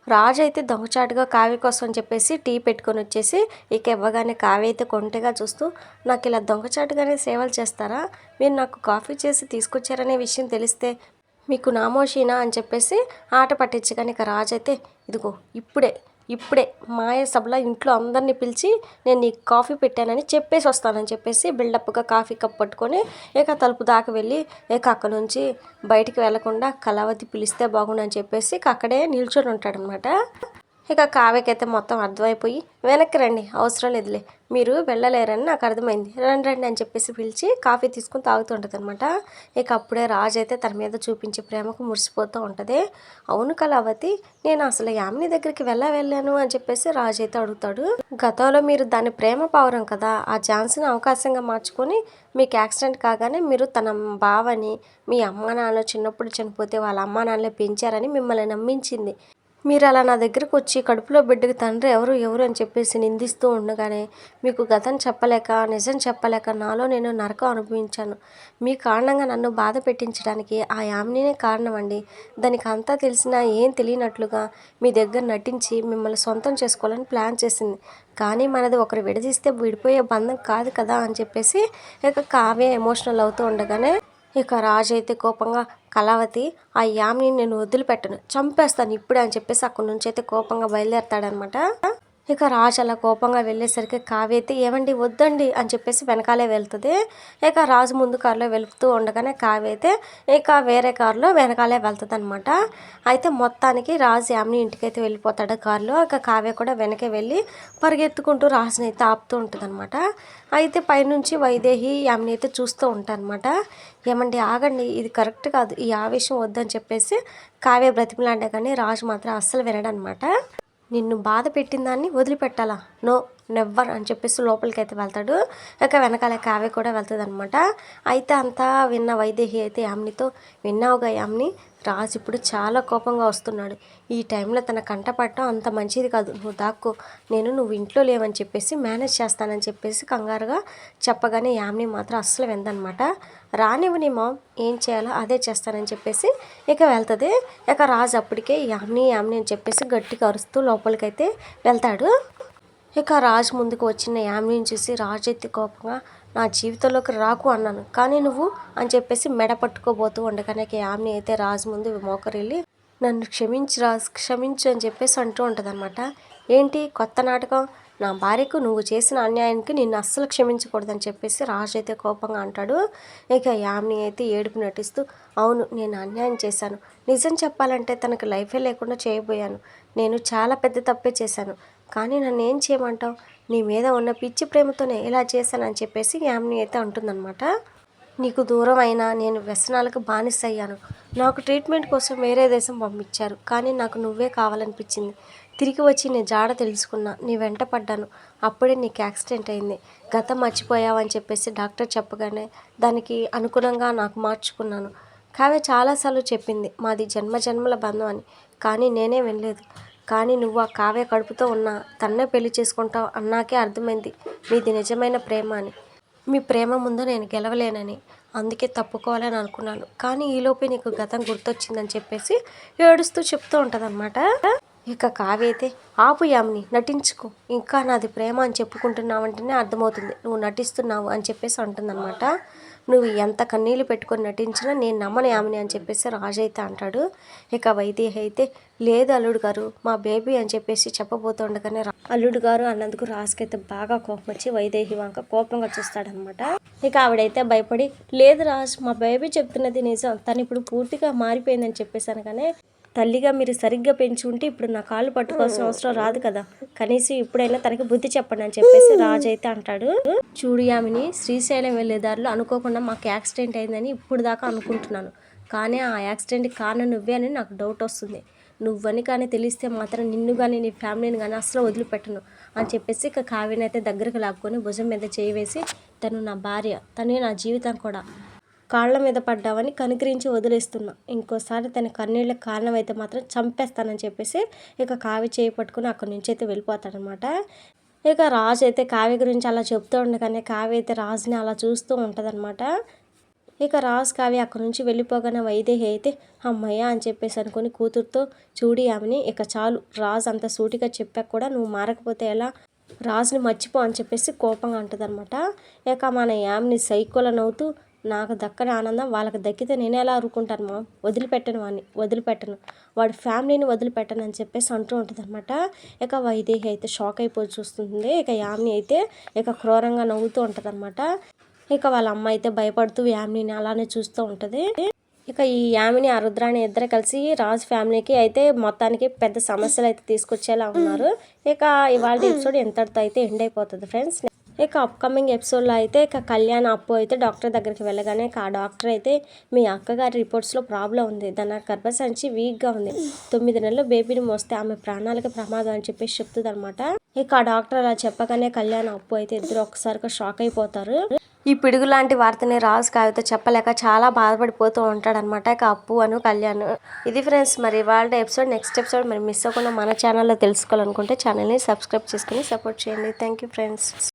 రాజు అయితే దొంగచాటుగా కావ్య కోసం అని చెప్పేసి టీ పెట్టుకొని వచ్చేసి ఇక ఇవ్వగానే కావ్య అయితే కొంటెగా చూస్తూ, నాకు ఇలా దొంగచాటుగానే సేవలు చేస్తారా, మీరు నాకు కాఫీ చేసి తీసుకొచ్చారనే విషయం తెలిస్తే మీకు నామోషీనా అని చెప్పేసి ఆట పట్టించగానే ఇక రాజు అయితే, ఇదిగో ఇప్పుడే ఇప్పుడే మాయ సభలో ఇంట్లో అందరినీ పిలిచి నేను నీకు కాఫీ పెట్టానని చెప్పేసి వస్తానని చెప్పేసి బిల్డప్గా కాఫీ కప్ పట్టుకొని ఇక తలుపు దాకా వెళ్ళి ఇక అక్కడ నుంచి బయటికి వెళ్లకుండా కళావతి పిలిస్తే బాగుండని చెప్పేసి ఇక అక్కడే నిల్చొని ఉంటాడనమాట. ఇక కావ్యకైతే మొత్తం అర్థమైపోయి, వెనక్కి రండి అవసరం లేదులే, మీరు వెళ్ళలేరని నాకు అర్థమైంది, రండి రండి అని చెప్పేసి పిలిచి కాఫీ తీసుకుని తాగుతుంటుంది అనమాట. ఇక అప్పుడే రాజు అయితే తన మీద చూపించే ప్రేమకు మురిసిపోతూ ఉంటుంది. అవును కళావతి, నేను అసలు యామిని దగ్గరికి వెళ్ళాను అని చెప్పేసి రాజు అయితే అడుగుతాడు. గతంలో మీరు దాని ప్రేమ పావురం కదా, ఆ ఛాన్స్ని అవకాశంగా మార్చుకొని మీకు యాక్సిడెంట్ కాగానే మీరు తన బావని, మీ అమ్మా నాన్న చిన్నప్పుడు చనిపోతే వాళ్ళ అమ్మా నాన్నలే పెంచారని మిమ్మల్ని నమ్మించింది. మీరు అలా నా దగ్గరకు వచ్చి కడుపులో బిడ్డకి తండ్రి ఎవరు అని చెప్పేసి నిందిస్తూ ఉండగానే మీకు గతం చెప్పలేక, నిజం చెప్పలేక నాలో నేను నరకం అనుభవించాను. మీ కారణంగా నన్ను బాధ పెట్టించడానికి ఆ యామినినే కారణం అండి. దానికి అంతా తెలిసినా ఏం తెలియనట్లుగా మీ దగ్గర నటించి మిమ్మల్ని సొంతం చేసుకోవాలని ప్లాన్ చేసింది. కానీ మనది ఒకరు విడదీస్తే విడిపోయే బంధం కాదు కదా అని చెప్పేసి ఇక కావ్య ఎమోషనల్ అవుతూ ఉండగానే ఇక రాజు అయితే కోపంగా, కళావతి, ఆ యామిని నేను వదిలిపెట్టను, చంపేస్తాను ఇప్పుడే అని చెప్పేసి అక్కడి నుంచి అయితే కోపంగా బయలుదేరతాడనమాట. ఇక రాజు అలా కోపంగా వెళ్ళేసరికి కావ్య అయితే, ఏమండి వద్దండి అని చెప్పేసి వెనకాలే వెళ్తుంది. ఇక రాజు ముందు కారులో వెళుతూ ఉండగానే కావ్య అయితే ఇక వేరే కారులో వెనకాలే వెళ్తుంది అనమాట. అయితే మొత్తానికి రాజు యామిని ఇంటికైతే వెళ్ళిపోతాడు కారులో. ఇక కావ్య కూడా వెనకే వెళ్ళి పరిగెత్తుకుంటూ రాజుని అయితే ఆపుతూ ఉంటుంది అనమాట. అయితే పైనుంచి వైదేహి యామిని అయితే చూస్తూ ఉంటారనమాట. ఏమండి ఆగండి, ఇది కరెక్ట్ కాదు, ఈ ఆవేశం వద్దని చెప్పేసి కావ్య బ్రతిమలాడే కానీ రాజు మాత్రం అస్సలు వినడనమాట. నిన్ను బాధ పెట్టిన దాన్ని వదిలిపెట్టాలా, నో నెవ్వర్ అని చెప్పేసి లోపలికి అయితే వెళ్తాడు. ఇక వెనకాల కావ్య కూడా వెళ్తుంది అనమాట. అయితే అంతా విన్న వైదేహి అయితే యామినితో, విన్నావుగా యామిని, రాజు ఇప్పుడు చాలా కోపంగా వస్తున్నాడు, ఈ టైంలో తన కంట పట్టడం అంత మంచిది కాదు, నువ్వు దాక్కో, నువ్వు ఇంట్లో లేవని చెప్పేసి మేనేజ్ చేస్తానని చెప్పేసి కంగారుగా చెప్పగానే యామిని మాత్రం అస్సలు విందనమాట. రానివ్వు నీ మామ్, ఏం చేయాలో అదే చేస్తానని చెప్పేసి ఇక వెళ్తుంది. ఇక రాజు అప్పటికే యామిని యామిని అని చెప్పేసి గట్టిగా అరుస్తూ లోపలికైతే వెళ్తాడు. ఇక రాజు ముందుకు వచ్చిన యామినిని చూసి రాజు ఎత్తి కోపంగా, నా జీవితంలోకి రాకు అన్నాను కానీ నువ్వు అని చెప్పేసి మెడ పట్టుకోబోతూ ఉండగానే యామిని అయితే రాజు ముందు మోకరిల్లి, నన్ను క్షమించు రాజు, క్షమించు అని చెప్పేసి అంటూ ఉంటుంది అనమాట. ఏంటి కొత్త నాటకం, నా భార్యకు నువ్వు చేసిన అన్యాయానికి నిన్ను అస్సలు క్షమించకూడదని చెప్పేసి రాజు అయితే కోపంగా అంటాడు. ఇక యామిని అయితే ఏడుపు నటిస్తూ, అవును నేను అన్యాయం చేశాను, నిజం చెప్పాలంటే తనకు లైఫే లేకుండా చేయబోయాను, నేను చాలా పెద్ద తప్పే చేశాను, కానీ నన్ను ఏం చేయమంటావు, నీ మీద ఉన్న పిచ్చి ప్రేమతోనే ఇలా చేశానని చెప్పేసి యామిని అయితే అంటుందన్నమాట. నీకు దూరం అయినా నేను వ్యసనాలకు బానిస అయ్యాను, నాకు ట్రీట్మెంట్ కోసం వేరే దేశం పంపించారు, కానీ నాకు నువ్వే కావాలనిపించింది, తిరిగి వచ్చి నీ జాడ తెలుసుకున్నా, నీ వెంట పడ్డాను, అప్పుడే నీకు యాక్సిడెంట్ అయింది, గతం మర్చిపోయావని చెప్పేసి డాక్టర్ చెప్పగానే దానికి అనుగుణంగా నాకు మార్చుకున్నాను. కావ్య చాలాసార్లు చెప్పింది మాది జన్మ జన్మల బంధం అని, కానీ నేనే వినలేదు. కానీ నువ్వు ఆ కావ్య కడుపుతో ఉన్న తన్నే పెళ్లి చేసుకుంటావు అన్నాకే అర్థమైంది మీది నిజమైన ప్రేమ అని, మీ ప్రేమ ముందు నేను గెలవలేనని, అందుకే తప్పుకోవాలని అనుకున్నాను, కానీ ఈలోపే నీకు గతం గుర్తొచ్చిందని చెప్పేసి ఏడుస్తూ చెప్తూ ఉంటుందన్నమాట. ఇక కావ్య అయితే, ఆపు యామిని, నటించుకో, ఇంకా నాది ప్రేమ అని చెప్పుకుంటున్నావంటేనే అర్థమవుతుంది నువ్వు నటిస్తున్నావు అని చెప్పేసి అంటుందన్నమాట. నువ్వు ఎంత కన్నీళ్ళు పెట్టుకొని నటించినా నేను నమ్మను యామిని అని చెప్పేసి రాజు అయితే అంటాడు. ఇక వైదేహి అయితే, లేదు అల్లుడు గారు మా బేబీ అని చెప్పేసి చెప్పబోతుండగానే అల్లుడు గారు అన్నందుకు రాజుకైతే బాగా కోపం వచ్చి వైదేహి వంక కోపంగా చూస్తాడనమాట. ఇక ఆవిడైతే భయపడి, లేదు రాజు మా బేబీ చెప్తున్నది నిజం, తను ఇప్పుడు పూర్తిగా మారిపోయిందని చెప్పేశాను, కానీ తల్లిగా మీరు సరిగ్గా పెంచి ఉంటే ఇప్పుడు నా కాళ్ళు పట్టుకోవాల్సిన అవసరం రాదు కదా, కనీసం ఇప్పుడైనా తనకి బుద్ధి చెప్పండి అని చెప్పేసి రాజు అయితే అంటాడు. చూడు యామిని, శ్రీశైలం వెళ్ళే దారిలో అనుకోకుండా మాకు యాక్సిడెంట్ అయిందని ఇప్పుడు దాకా అనుకుంటున్నాను, కానీ ఆ యాక్సిడెంట్కి కారణం నువ్వే అని నాకు డౌట్ వస్తుంది, నువ్వని కానీ తెలిస్తే మాత్రం నిన్ను కానీ నీ ఫ్యామిలీని కానీ అసలు వదిలిపెట్టను అని చెప్పేసి ఇక కావ్యని అయితే దగ్గరకు లాక్కొని భుజం మీద చేయి వేసి, తను నా భార్య, తనే నా జీవితం కూడా, కాళ్ళ మీద పడ్డావని కనికరించి వదిలేస్తున్నా, ఇంకోసారి తన కన్నీళ్ళకి కారణమైతే మాత్రం చంపేస్తానని చెప్పేసి ఇక కావ్య చేయి పట్టుకుని అక్కడి నుంచి అయితే వెళ్ళిపోతాడనమాట. ఇక రాజు అయితే కావ్య గురించి అలా చెప్తూ ఉండగానే కావ్య అయితే రాజుని అలా చూస్తూ ఉంటుందన్నమాట. ఇక రాజ్ కావ్య అక్కడి నుంచి వెళ్ళిపోగానే వైదేహి అయితే అమ్మయ్య అని చెప్పేసి అనుకుని కూతురుతో చూడి ఆమెని ఇక చాలు రాజ్ అంత సూటిగా చెప్పాక కూడా నువ్వు మారకపోతే ఎలా, రాజుని మర్చిపో అని చెప్పేసి కోపంగా అంటుందన్నమాట. ఇక మన యామ్ని సైకోలో నవ్వుతూ నాకు దక్కని ఆనందం వాళ్ళకి దక్కితే నేను ఎలా అరుకుంటాను మా, వదిలిపెట్టను వాడిని, వదిలిపెట్టను, వాడి ఫ్యామిలీని వదిలిపెట్టను అని చెప్పేసి అంటూ ఉంటుంది అనమాట. ఇక వైదేహి అయితే షాక్ అయిపోయి చూస్తుంది. ఇక యామ్ని అయితే ఇక క్రూరంగా నవ్వుతూ ఉంటుంది అనమాట. ఇక వాళ్ళ అమ్మ అయితే భయపడుతూ యామినిని అలానే చూస్తూ ఉంటుంది. ఇక ఈ యామిని ఆ రుద్రాని ఇద్దరు కలిసి రాజ్ ఫ్యామిలీకి అయితే మొత్తానికి పెద్ద సమస్యలు అయితే తీసుకొచ్చేలా ఉన్నారు. ఇక ఇవాళ ఎపిసోడ్ ఎంతటితో అయితే ఎండ్ అయిపోతుంది ఫ్రెండ్స్. ఇక అప్కమింగ్ ఎపిసోడ్లో అయితే ఇక కళ్యాణ్ అప్పు అయితే డాక్టర్ దగ్గరికి వెళ్ళగానే ఆ డాక్టర్ అయితే మీ అక్కగారి రిపోర్ట్స్లో ప్రాబ్లం ఉంది, దాని గర్భసంచి వీక్గా ఉంది, 9 నెలలు బేబీని మోస్తే ఆమె ప్రాణాలకి ప్రమాదం అని చెప్పేసి చెప్తుంది అనమాట. ఇక ఆ డాక్టర్ అలా చెప్పగానే కళ్యాణ్ అప్పు అయితే ఇద్దరు ఒక్కసారిగా షాక్ అయిపోతారు. ఈ పిడుగు లాంటి వార్తని రాజ్ కావ్యతో చెప్పలేక చాలా బాధపడిపోతూ ఉంటాడనమాట. ఇక అప్పు అను కళ్యాణ్. ఇది ఫ్రెండ్స్ మరి వాళ్ళ ఎపిసోడ్. నెక్స్ట్ ఎపిసోడ్ మరి మిస్ అవ్వకుండా మన ఛానల్లో తెలుసుకోవాలనుకుంటే ఛానల్ని సబ్స్క్రైబ్ చేసుకుని సపోర్ట్ చేయండి. Thank you friends.